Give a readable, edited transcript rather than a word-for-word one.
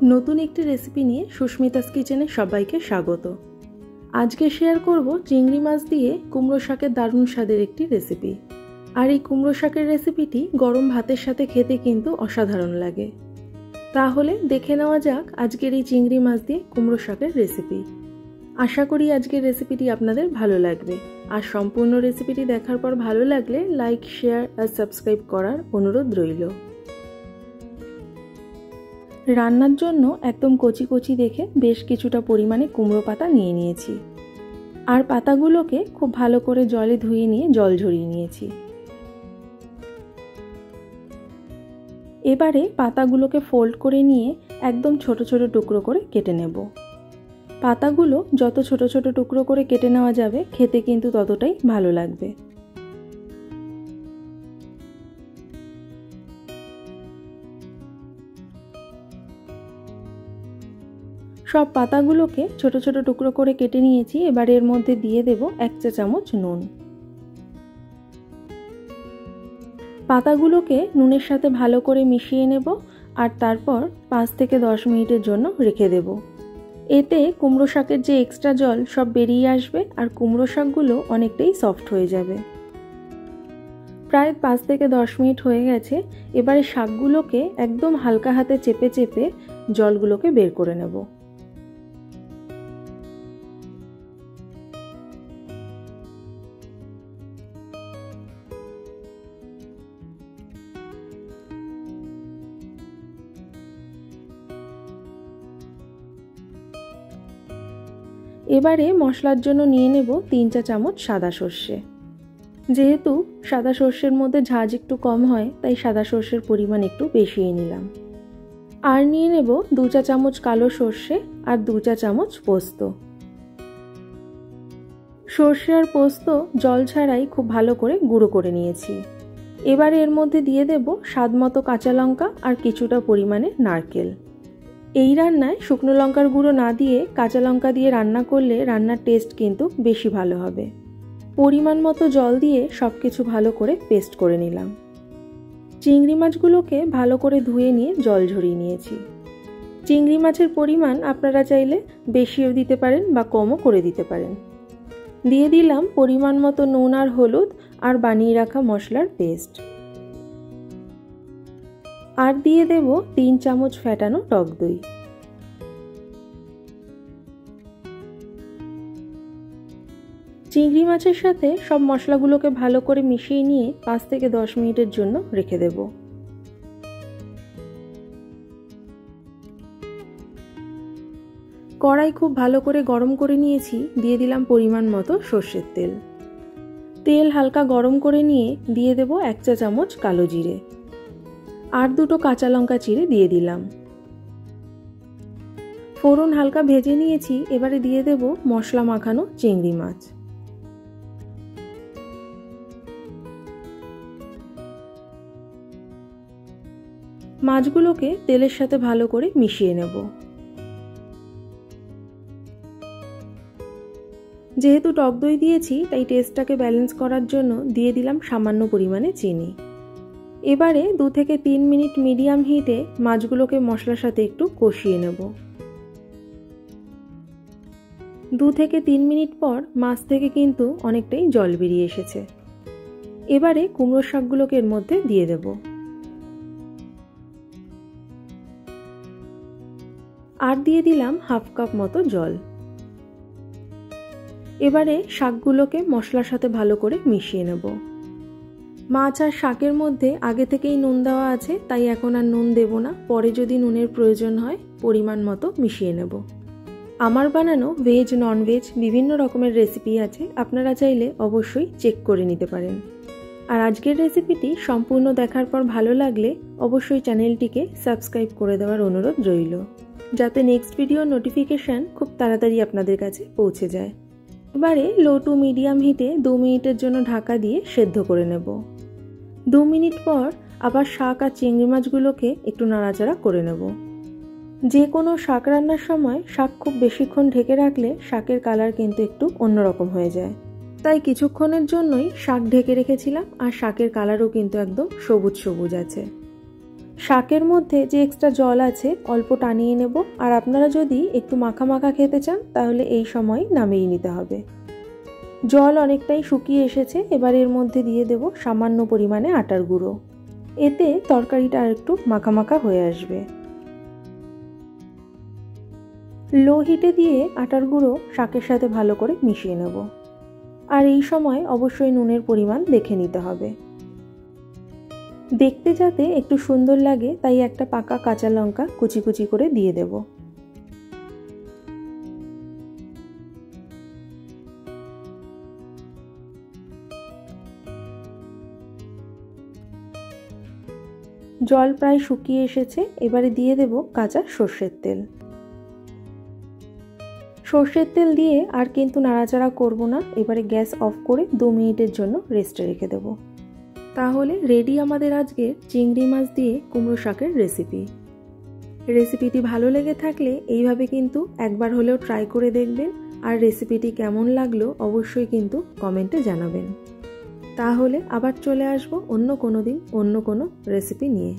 নতুন একটি রেসিপি নিয়ে সুস্মিতাস কিচেনে সবাইকে স্বাগত। আজকে শেয়ার করব চিংড়ি মাছ দিয়ে কুমড়ো শাকের দারুণ স্বাদের একটি রেসিপি। আর এই কুমড়ো শাকের রেসিপিটি গরম ভাতের সাথে খেতে কিন্তু অসাধারণ লাগে। তাহলে দেখে নেওয়া যাক আজকের এই চিংড়ি মাছ দিয়ে কুমড়ো শাকের রেসিপি। আশা করি আজকের রেসিপিটি আপনাদের ভালো লাগবে। আর সম্পূর্ণ রেসিপিটি দেখার পর ভালো লাগলে লাইক, শেয়ার আর সাবস্ক্রাইব করার অনুরোধ রইল। রান্নার জন্য একদম কচি কচি দেখে বেশ কিছুটা পরিমাণে কুমড়ো পাতা নিয়ে নিয়েছি। আর পাতাগুলোকে খুব ভালো করে জলে ধুয়ে নিয়ে জল ঝরিয়ে নিয়েছি। এবারে পাতাগুলোকে ফোল্ড করে নিয়ে একদম ছোট ছোট টুকরো করে কেটে নেব। পাতাগুলো যত ছোট ছোট টুকরো করে কেটে নেওয়া যাবে খেতে কিন্তু ততটাই ভালো লাগবে। সব পাতাগুলোকে ছোট ছোট টুকরো করে কেটে নিয়েছি। এবার এর মধ্যে দিয়ে দেব 1 চা চামচ নুন। পাতাগুলোকে নুনের সাথে ভালো করে মিশিয়ে নেব আর তারপর 5 থেকে 10 মিনিটের জন্য রেখে দেব। এতে কুমড়ো শাকের যে এক্সট্রা জল সব বেরিয়ে আসবে আর কুমড়ো শাকগুলো অনেকটাই সফট হয়ে যাবে। প্রায় 5 থেকে 10 মিনিট হয়ে গেছে। এবারে শাকগুলোকে একদম হালকা হাতে চেপে চেপে জলগুলোকে বের করে নেব। এবারে মশলার জন্য নিয়ে নেব 3 চা চামচ সাদা সর্ষে। যেহেতু সাদা সর্ষের মধ্যে ঝাঁঝ একটু কম হয় তাই সাদা সর্ষের পরিমাণ একটু বেশি নিলাম। আর নিয়ে নেব 2 চা চামচ কালো সর্ষে আর 2 চা চামচ পোস্ত। সর্ষে আর পোস্ত জল ছাড়াই খুব ভালো করে গুঁড়ো করে নিয়েছি। এবারে এর মধ্যে দিয়ে দেব স্বাদ মতো কাঁচা লঙ্কা আর কিছুটা পরিমাণে নারকেল। এই রান্নায় শুকনো লঙ্কার গুঁড়ো না দিয়ে কাঁচা লঙ্কা দিয়ে রান্না করলে রান্নার টেস্ট কিন্তু বেশি ভালো হবে। পরিমাণ মতো জল দিয়ে সব কিছু ভালো করে পেস্ট করে নিলাম। চিংড়ি মাছগুলোকে ভালো করে ধুয়ে নিয়ে জল ঝরিয়ে নিয়েছি। চিংড়ি মাছের পরিমাণ আপনারা চাইলে বেশিও দিতে পারেন বা কমও করে দিতে পারেন। দিয়ে দিলাম পরিমাণ মতো নুন আর হলুদ আর বানিয়ে রাখা মশলার পেস্ট। আর দিয়ে দেব 3 চামচ ফ্যাটানো টক দই। চিংড়ি মাছের সাথে সব মশলাগুলোকে ভালো করে মিশিয়ে নিয়ে 5 থেকে 10 মিনিটের জন্য রেখে দেব। কড়াই খুব ভালো করে গরম করে নিয়েছি। দিয়ে দিলাম পরিমাণ মতো সর্ষের তেল। তেল হালকা গরম করে নিয়ে দিয়ে দেব 1 চা চামচ কালো জিরে আর 2টো কাঁচা লঙ্কা চিড়ে দিয়ে দিলাম। ফোড়ন হালকা ভেজে নিয়েছি। এবারে দিয়ে দেব মশলা মাখানো চিংড়ি মাছ। মাছগুলোকে তেলের সাথে ভালো করে মিশিয়ে নেব। যেহেতু টক দই দিয়েছি তাই টেস্টটাকে ব্যালেন্স করার জন্য দিয়ে দিলাম সামান্য পরিমাণে চিনি। এবারে 2 থেকে 3 মিনিট মিডিয়াম হিটে মাছগুলোকে মশলার সাথে একটু কষিয়ে নেব। 2 থেকে 3 মিনিট পর মাছ থেকে কিন্তু অনেকটাই জল বেরিয়ে এসেছে। এবারে কুমড়ো শাকগুলোকে এর মধ্যে দিয়ে দেব। আর দিয়ে দিলাম হাফ কাপ মতো জল। এবারে শাকগুলোকে মশলার সাথে ভালো করে মিশিয়ে নেব। মাছ আর শাকের মধ্যে আগে থেকেই নুন দেওয়া আছে তাই এখন আর নুন দেব না। পরে যদি নুনের প্রয়োজন হয় পরিমাণ মতো মিশিয়ে নেব। আমার বানানো ভেজ নন ভেজ বিভিন্ন রকমের রেসিপি আছে, আপনারা চাইলে অবশ্যই চেক করে নিতে পারেন। আর আজকের রেসিপিটি সম্পূর্ণ দেখার পর ভালো লাগলে অবশ্যই চ্যানেলটিকে সাবস্ক্রাইব করে দেওয়ার অনুরোধ রইল, যাতে নেক্সট ভিডিওর নোটিফিকেশান খুব তাড়াতাড়ি আপনাদের কাছে পৌঁছে যায়। এবারে লো টু মিডিয়াম হিটে 2 মিনিটের জন্য ঢাকা দিয়ে সেদ্ধ করে নেব। 2 মিনিট পর আবার শাক আর চিংড়ি মাছগুলোকে একটু নাড়াচাড়া করে নেব। যে কোনো শাক রান্নার সময় শাক খুব বেশিক্ষণ ঢেকে রাখলে শাকের কালার কিন্তু একটু অন্যরকম হয়ে যায়। তাই কিছুক্ষণের জন্যই শাক ঢেকে রেখেছিলাম আর শাকের কালারও কিন্তু একদম সবুজ সবুজ আছে। শাকের মধ্যে যে এক্সট্রা জল আছে অল্প টানিয়ে নেব। আর আপনারা যদি একটু মাখা মাখা খেতে চান তাহলে এই সময় নামিয়ে নিতে হবে। জল অনেকটাই শুকিয়ে এসেছে। এবার এর মধ্যে দিয়ে দেব সামান্য পরিমাণে আটার গুঁড়ো। এতে তরকারিটা আর একটু মাখা মাখা হয়ে আসবে। লো হিটে দিয়ে আটার গুঁড়ো শাকের সাথে ভালো করে মিশিয়ে নেব। আর এই সময় অবশ্যই নুনের পরিমাণ দেখে নিতে হবে। দেখতে যাতে একটু সুন্দর লাগে তাই একটা পাকা কাঁচা লঙ্কা কুচি কুচি করে দিয়ে দেব। জল প্রায় শুকিয়ে এসেছে। এবারে দিয়ে দেব কাঁচা সর্ষের তেল। সর্ষের তেল দিয়ে আর কিন্তু নাড়াচাড়া করব না। এবারে গ্যাস অফ করে 2 মিনিটের জন্য রেস্টে রেখে দেব। তাহলে রেডি আমাদের আজকে চিংড়ি মাছ দিয়ে কুমড়ো শাকের রেসিপি। রেসিপিটি ভালো লেগে থাকলে এইভাবে কিন্তু একবার হলেও ট্রাই করে দেখবেন। আর রেসিপিটি কেমন লাগলো অবশ্যই কিন্তু কমেন্টে জানাবেন। তাহলে আবার চলে আসবো অন্য কোনো দিন অন্য কোনো রেসিপি নিয়ে।